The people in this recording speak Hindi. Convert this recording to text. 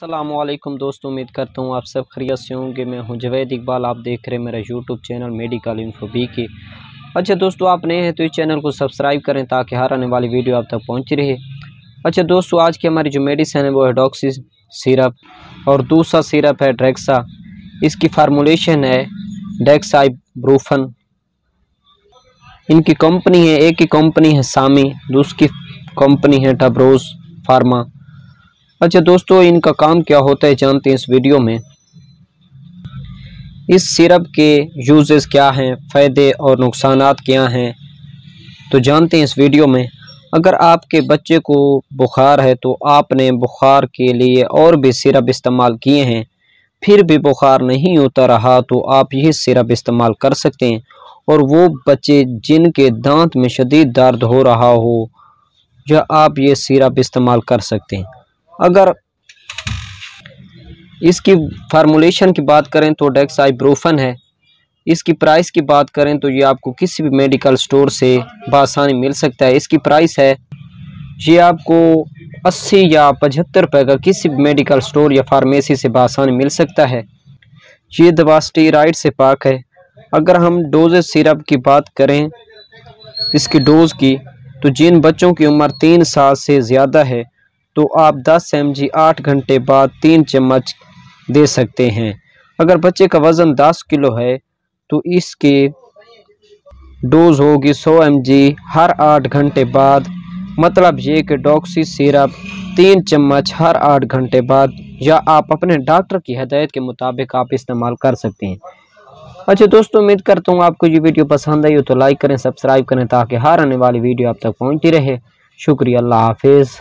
अस्सलामुअलैकुम दोस्तों, उम्मीद करता हूँ आप सब खैरियत से होंगे। मैं हूँ जवेद इकबाल, आप देख रहे हैं मेरा YouTube channel medical info B K. अच्छा दोस्तों, आप नए हैं तो इस चैनल को सब्सक्राइब करें ताकि हर आने वाली वीडियो आप तक पहुँची रहे। अच्छा दोस्तों, आज की हमारी जो मेडिसिन है वो है डॉक्सी सिरप और दूसरा सिरप है ड्रेक्सा। इसकी फार्मूलेशन है डेक्साइब्रूफन। इनकी कंपनी है, एक की कंपनी है सामी, दूसरी कंपनी है टब्रोज फार्मा। अच्छा दोस्तों, इनका काम क्या होता है जानते हैं इस वीडियो में। इस सिरप के यूजेस क्या हैं, फ़ायदे और नुकसानात क्या हैं, तो जानते हैं इस वीडियो में। अगर आपके बच्चे को बुखार है तो आपने बुखार के लिए और भी सिरप इस्तेमाल किए हैं, फिर भी बुखार नहीं उतर रहा तो आप यही सिरप इस्तेमाल कर सकते हैं। और वो बच्चे जिनके दांत में शदीद दर्द हो रहा हो, या आप ये सिरप इस्तेमाल कर सकते हैं। अगर इसकी फार्मूलेशन की बात करें तो डेक्साइब्रूफन है। इसकी प्राइस की बात करें तो ये आपको किसी भी मेडिकल स्टोर से बआसानी मिल सकता है। इसकी प्राइस है, ये आपको 80 या 75 रुपये का किसी भी मेडिकल स्टोर या फार्मेसी से बआसानी मिल सकता है। ये दवा स्टेरॉइड से पाक है। अगर हम डोजेज सिरप की बात करें, इसकी डोज की, तो जिन बच्चों की उम्र 3 साल से ज़्यादा है तो आप 10 mg 8 घंटे बाद 3 चम्मच दे सकते हैं। अगर बच्चे का वज़न 10 किलो है तो इसके डोज होगी 100 mg हर 8 घंटे बाद। मतलब ये कि डॉक्सी सिरप 3 चम्मच हर 8 घंटे बाद, या आप अपने डॉक्टर की हिदायत के मुताबिक आप इस्तेमाल कर सकते हैं। अच्छा दोस्तों, उम्मीद करता हूँ आपको ये वीडियो पसंद आई हो तो लाइक करें, सब्सक्राइब करें ताकि हर आने वाली वीडियो आप तक पहुँचती रहे। शुक्रिया, अल्लाह हाफिज़।